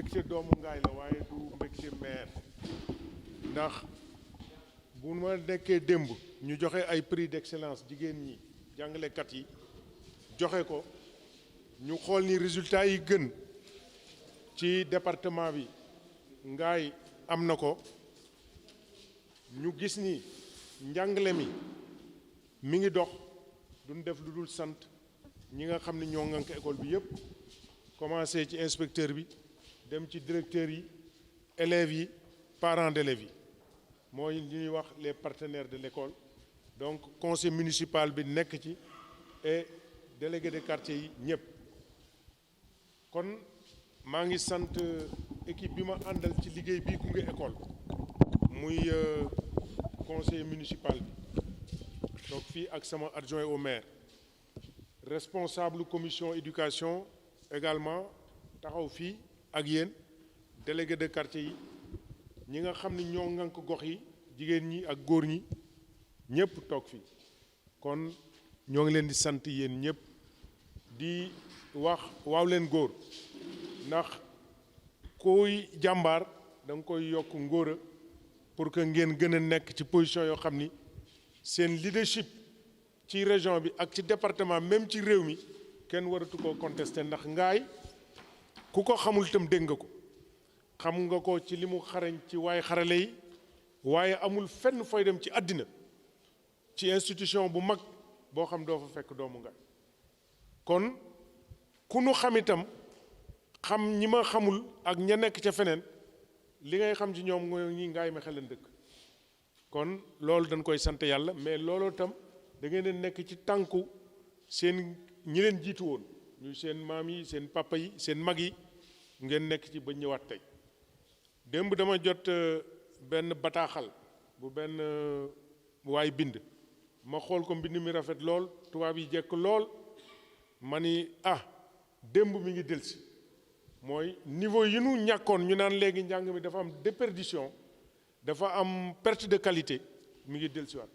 mbégte doomu ngaay la waaye du mbégte maire ndax bu ma nekkee démb ñu joxe ay prix d'excellence jigéen ñi jàngalekat yi joxe ko ñu xool ni résultat yi gën ci département bi ngaay am na ko ñu gis ni njàngale mi ngi dox duñ def lu dul sant ñi nga xam ne ñoo ŋànk école bi yépp commencé ci inspecteur bi dem ci directeur yi élèves yi parents d'élèves yi mooy li ñuy wax les partenaires de l'école donc conseil municipal bi nekk ci et délégué de quartier yi ñëpp kon maa ngi sant équipe bi ma àndal ci liggéey bi gunge école muy conseil municipal bi donc fii ak sama adjoint au maire responsable commission éducation également taxaw fii ak yéen délégué de quartier yi ñi nga xam ne ñoo ŋànk gox yi jigéen ñi ak góor ñi ñëpp toog fii kon ñoo ngi leen di sant yéen ñëpp di wax waaw leen góor ndax kuy jàmbaar da nga koy yokk ngóora pour que ngeen gën a nekk ci position yoo xam ni seen leadership ci région bi ak ci département même ci réew mi kenn waratu koo contester ndax ngaay ku ko xamul itam dégg nga ko xam nga ko ci li mu xarañ ci waaye xarale yi waaye amul fenn fooy dem ci àddina ci institution bu mag boo xam doo fa fekk doomu ngaay kon ku nu xam itam xam ñi ma xamul ak ña nekk ca feneen li ngay xam ci ñoom mooy ñi ngaay ma xelan dëkk kon loolu dañ koy sant yàlla mais looloo itam da ngeen a nekk ci tànku seen ñi leen jiitu woon ñu seen maam yi seen papa yi seen mag yi ngeen nekk ci ba ñëwaat tey démb dama jot benn bataaxal bu benn waay bind ma xool ko mbind mi rafet lool tubaab yi jekk lool ma ni démb mi ngi delsi mooy niveau yi nu ñàkkoon ñu naan léegi njàng mi dafa am déperdition dafa am perte de qualité mi ngi delsiwaat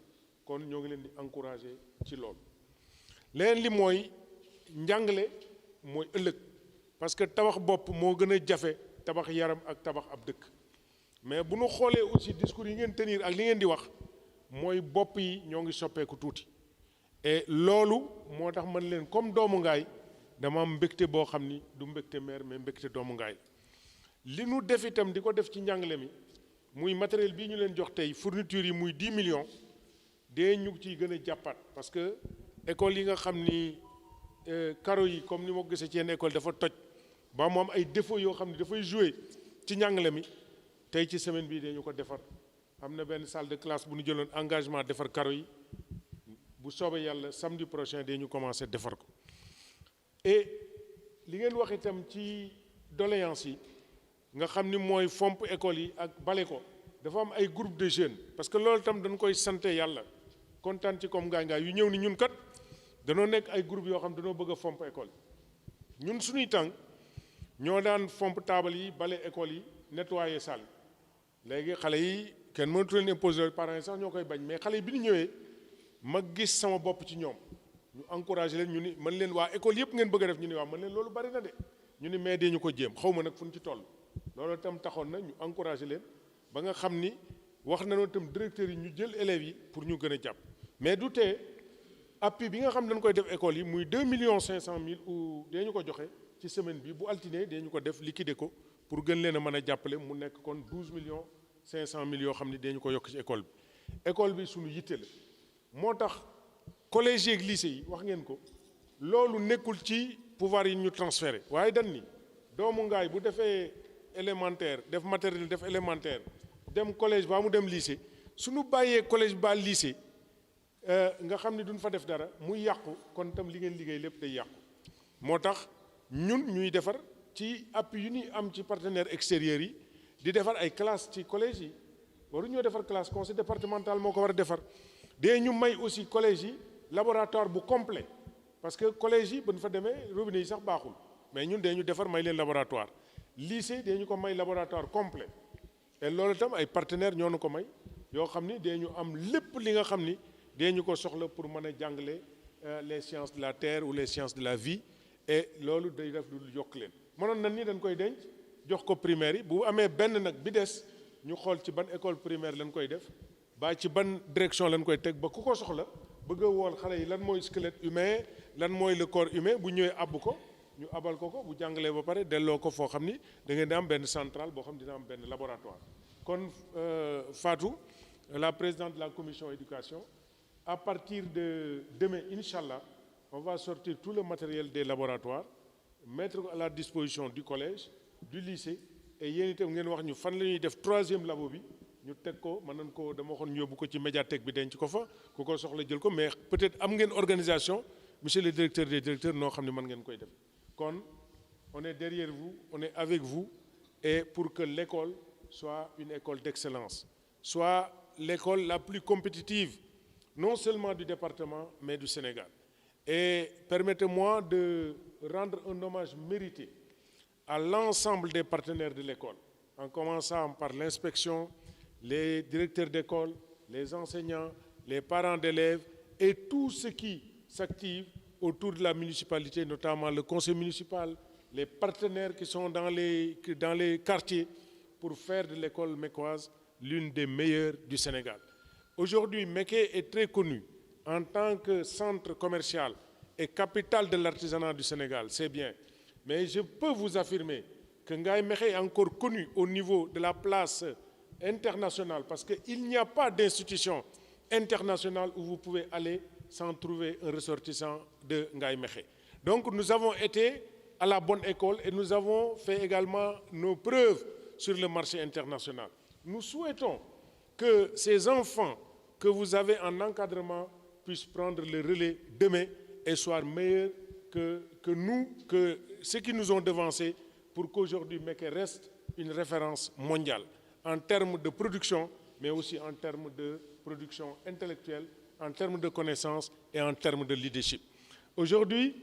kon ñoo ngi leen di encourager ci loolu leneen li mooy njàngale mooy ëllëg parce que tabax bopp moo gën a jafe tabax yaram ak tabax ab dëkk mais bu nu xoolee aussi discours yi ngeen tenir ak li ngeen di wax mooy bopp yi ñoo ngi soppeeku tuuti et loolu moo tax man leen comme doomu ngaay dama am mbégte boo xam ni du mbégte maire mais mbégte doomu ngaay li nu def itam di ko def ci njàngale mi muy matériel bii ñu leen jox tey fourniture yi muy 10 millions dee ñu ciy gën a jàppaat parce que école yi nga xam ni carreaux yi comme ni ma ko gisee ci yenn école dafa toj ba mu am ay défauts yoo xam ne dafay jouer ci njàngale mi tey ci semaine bii dañu ko defar am na benn salle de classe bu ñu jëloon engagement defar carreaux yi bu soobee yàlla samedi prochain dañu commencé defar ko et li ngeen wax itam ci doléance yi nga xam ni mooy fomp école yi ak bale ko dafa am ay groupe de jeunes parce que loolu itam dañ koy sante yàlla kontaan ci comme ngaay yu ñëw ni ñun kat danoo nekk ay groupe yoo xam danoo bëgg a fomp école yi ñun suñuy tànk ñoo daan fomp taabal yi bale école yi nettoyer salle léegi xale yi kenn mënatu leen imposer parents yi sax ñoo koy bañ mais xale yi bi ñu ñëwee ma gis sama bopp ci ñoom ñu encouragé leen ñu ni mën leen waa école yëpp ngeen bëgg a def ñu ni waaw mën leen loolu bari na de ñu ni mais dee ñu ko jéem xaw ma nag fu ñu ci toll loolu itam taxoon na ñu encouragé leen ba nga xam ni wax nañoo itam directeurs yi ñu jël élèves yi pour ñu gën a jàpp mais du tee appui bi nga xam ne dañ koy def école yi muy 2 millions 500 mille ou dee ñu ko joxe ci semaine bi bu altine dee ñu ko def liquider ko pour gën leen a mën a jàppale mu nekk kon 12 millions 500 mille yoo xam ne dee ñu ko yokk ci école bi suñu yitte la moo tax collège ak lycée yi wax ngeen ko loolu nekkul ci pouvoir yi ñu transféré waaye dañ ni doomu ngaay bu defee élémentaire def maternelle def élémentaire dem collège baa mu dem lycée suñu bàyyee collège ba lycée nga xam ni duñ fa def dara muy yàqu kon tam li ngeen liggéey lépp day yàqu moo tax ñun ñuy defar ci appui yu ñuy am ci partenaires extérieurs yi di defar ay classe ci collège yi waru ñoo defar classe conseil départemental moo ko war a defar dee ñu may aussi collège yi laboratoire bu complet parce que collège yi ba ñu fa demee robinet yi sax baaxul mais ñun dee ñu defar may leen laboratoire lycée dee ñu ko may laboratoire complet et loolu itam ay partenaires ñoo nu ko may yoo xam ni dee ñu am lépp li nga xam ni dee ñu ko soxla pour mën a jàngale les sciences de la terre ou les sciences de la vie et loolu day def lu yokk leen mënoon na ni dañ koy denc jox ko primaire yi bu amee benn nag bi des ñu xool ci ban école primaire lañ koy def ba ci ban direction lañ koy teg ba ku ko soxla bëgg a wool xale yi lan mooy squelette humain lan mooy le corps humain bu ñëwee àbb ko ñu abal ko bu jàngalee ba pare delloo ko foo xam ni da ngeen di am benn centrale boo xam ne dina am benn laboratoire kon Fatou la présidente de la commission éducation à partir de demain inchallah on va sortir tout le matériel des laboratoires mettre ko à la disposition du collège du lycée et yéen itam ngeen wax ñu fan la ñuy def 3e labo bi ñu teg ko mën nañ ko dama waxoon ñu yóbbu ko ci médiathèque bi denc ko fa ku ko soxla jël ko mais peut-être am ngeen organisation monsieur le directeur des directeurs noo xam ne mën ngeen koy def kon on est derrière vous on est avec vous et pour que l'école soit une école d'excellence soit l'école la plus compétitive non seulement du département mais du Sénégal et permettez-moi de rendre un hommage mérité à l'ensemble des partenaires de l'école en commençant par l'inspection, les directeurs d'école, les enseignants, les parents d'élèves et tous ceux qui s'activent autour de la municipalité, notamment le conseil municipal, les partenaires qui sont dans les quartiers pour faire de l'école mécoise l'une des meilleures du Sénégal. Aujourd'hui, Mékhé est très connu en tant que centre commercial et capitale de l'artisanat du Sénégal, c'est bien. Mais je peux vous affirmer que Ngaye Mékhé est encore connu au niveau de la place internationale parce qu'il n'y a pas d'institution internationale où vous pouvez aller sans trouver un ressortissant de Ngaye Mékhé. Donc nous avons été à la bonne école et nous avons fait également nos preuves sur le marché international. Nous souhaitons que ces enfants que vous avez en encadrement puissent prendre le relais demain et soient meilleurs que nous, que ceux qui nous ont devancés pour qu'aujourd'hui Mékhé reste une référence mondiale en termes de production, mais aussi en termes de production intellectuelle, en termes de connaissances et en termes de leadership. Aujourd'hui,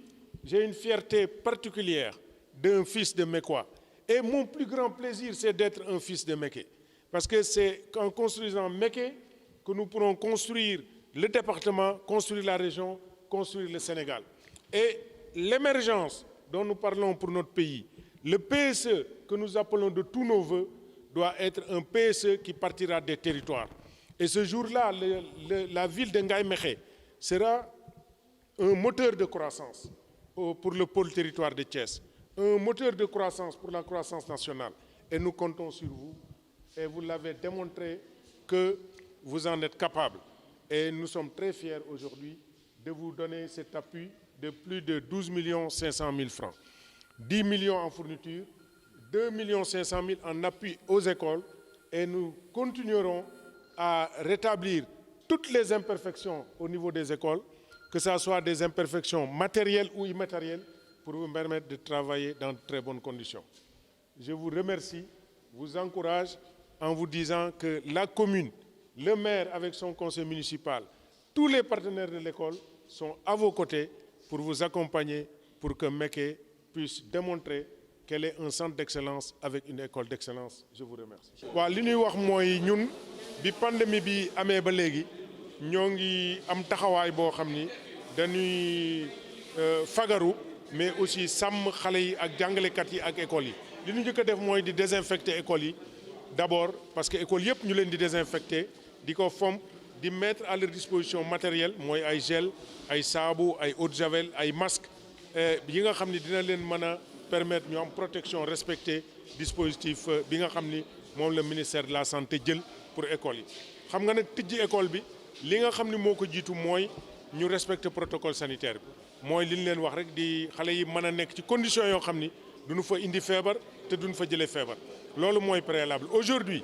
j'ai une fierté particulière d'un fils de Mécois. Et mon plus grand plaisir, c'est d'être un fils de Mékhé. Parce que c'est en construisant Mékhé que nous pourrons construire le département, construire la région, construire le Sénégal. Et l'émergence dont nous parlons pour notre pays, le PSE que nous appelons de tous nos voeux, doit être un PSE qui partira des territoires. Et ce jour-là, la ville de Ngaye Mékhé sera un moteur de croissance pour le pôle territoire de Thiès, un moteur de croissance pour la croissance nationale. Et nous comptons sur vous. Et vous l'avez démontré que vous en êtes capable. Et nous sommes très fiers aujourd'hui de vous donner cet appui de plus de 12 500 000 francs. 10 millions en fourniture, 2 500 000 en appui aux écoles. Et nous continuerons à rétablir toutes les imperfections au niveau des écoles, que ce soit des imperfections matérielles ou immatérielles, pour vous permettre de travailler dans de très bonnes conditions. Je vous remercie, vous encourage en vous disant que la commune, le maire avec son conseil municipal, tous les partenaires de l'école sont à vos côtés pour vous accompagner pour que Mékhé puisse démontrer qu'elle est un centre d'excellence avec une école d'excellence. Je vous remercie. waaw li ñuy wax mooy ñun bi pandémie bi amee ba léegi ñoo ngi am taxawaay boo xam ni dañuy fagaru mais aussi sàmm xale yi ak jàngalekat yi ak école yi. li ñu njëkk a def mooy di désinfecter école yi d'abord parce que école yëpp ñu leen di désinfecter di ko fomp di mettre à leur disposition matériel mooy ay gel ay saabu ay eau de javel ay masques yi nga xam ni dina leen mën a permettre ñu am protection respecter dispositif bi nga xam ni moom la ministère de la santé jël pour école yi. xam nga nag tijji école bi li nga xam ni moo ko jiitu mooy ñu respecter protocole sanitaire bi mooy li ñu leen wax rek di xale yi mën a nekk ci condition yoo xam ni duñu fa indi feebar te duñu fa jëlee feebar loolu mooy préalable. Aujourd'hui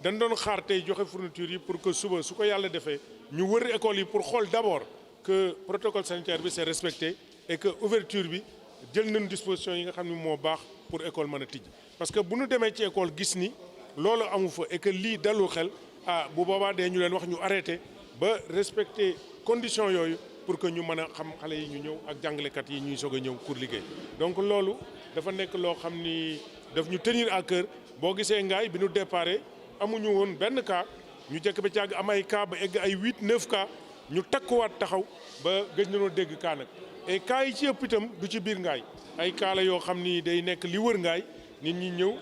dañ doon xaar tey joxe fourniture yi pour que suba su ko yàlla defee ñu wër école yi pour xool d'abord que protocole sanitaire bi c'est respecté et que ouverture bi jël nañu disposition yi nga xam ne moo baax pour école mën a tijji. parce que bu ñu demee ci école gis ni loolu amu fa et que lii dalul xel bu boobaa dee ñu leen wax ñu arrêté ba respecter conditions yooyu pour que ñu mën a xam xale yi ñu ñëw ak jàngalekat yi ñuy soog a ñëw pour liggéey. donc loolu dafa nekk loo xam ni daf ñu tenir à cœur boo gisee Ngaye bi ñu déparé amuñu woon benn cas ñu jekk ba càgg am ay cas ba egg ay 8-9 cas ñu takkuwaat taxaw ba gëj nañoo dégg cas nag et cas yi ci ëpp itam du ci biir Ngaye ay cas la yoo xam ni day nekk li wër Ngaye nit ñi ñëw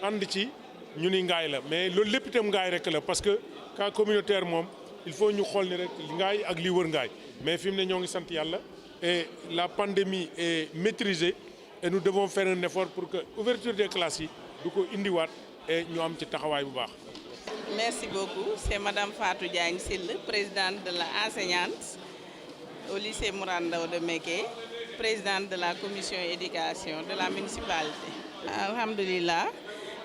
ànd ci ñu ni ngaay la mais loolu lépp itam ngaay rek la parce que cas communautaire moom il faut ñu xool ni rek ngaay ak li wër ngaay mais fi mu ne ñoo ngi sant yàlla et la pandémie est maîtrisée et nous devons faire un effort pour que ouverture des classes yi du ko indiwaat et ñu am ci taxawaay bu baax. Merci beaucoup. C'est Madame Fatou Diagne Syll, présidente de la enseignante au lycée Mourad Ndao de Mékhé, présidente de la commission éducation de la municipalité. Alhamdulillah,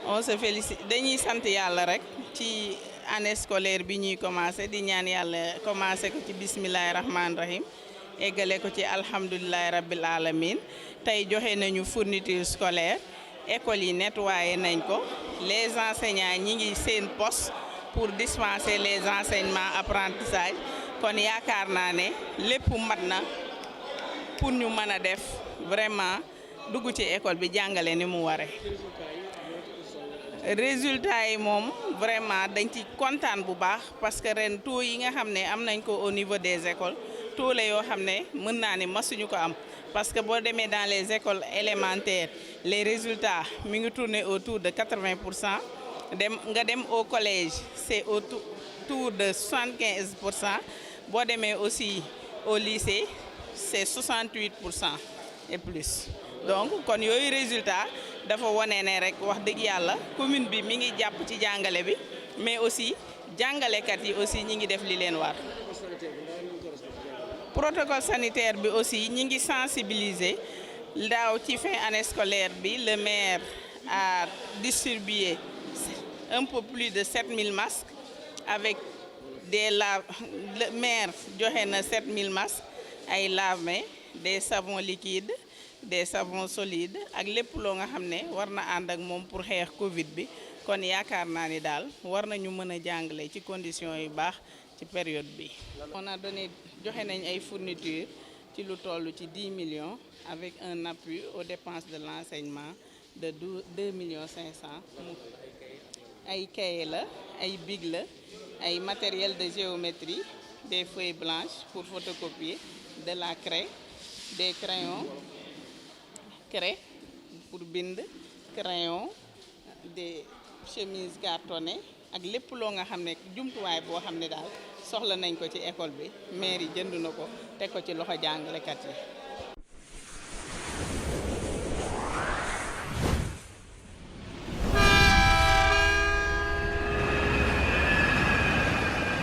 on se félicite. Dañuy sant yàlla rek ci année scolaire bi ñuy commencé di ñaan yàlla commencé ko ci bismillahi rahmaani rahim eggale ko ci alhamdulillahi rabbil alamin tey joxe nañu fourniture scolaire. École yi nettoyé nañ ko les enseignants ñi ngi seen poste pour dispenser les enseignements apprentissage kon yaakaar naa ne lépp mat na pour ñu mën a def vraiment dugg ci école bi jàngale ni mu ware résultat yi moom vraiment dañ ci kontaan bu baax parce que ren taux yi nga xam ne am nañ ko au niveau des écoles taux la yoo xam ne mën naa ni masuñu ko am parce que boo demee dans les écoles élémentaires les résultats mi ngi tourner autour de 80%. Nga dem au collège c'est autour de 75%. boo demee aussi au lycée c'est 68% et plus. donc kon yooyu résultat dafa wane ne rek wax dëgg yàlla commune bi mi ngi jàpp ci jàngale bi mais aussi jàngalekat yi aussi ñi ngi def li leen war. protocole sanitaire bi aussi ñi ngi sensibiliser daaw ci fin année scolaire bi le maire a distribué un peu plus de 7000 masques avec le maire joxe na 7000 masques ay lave-mains des savons liquides des savons solides ak lépp loo nga xam ne war na ànd ak moom pour xeex Covid bi kon yaakaar naa ni daal war nañu mën a jàngale ci conditions yu baax ci période bi. on a donné joxe nañ ay fournitures ci lu toll ci 10 millions avec un appui aux dépenses de l'enseignement de 2 millions 500. ay cahiers la ay bic la ay matériel de géométrie des feuilles blanches pour photocopier de la craie des crayons craie pour bind crayon des chemises cartonnées ak lépp loo nga xam ne jumtuwaay boo xam ne daal soxla nañ ko ci école bi maire yi jënd na ko teg ko ci loxo jàngalekat yi.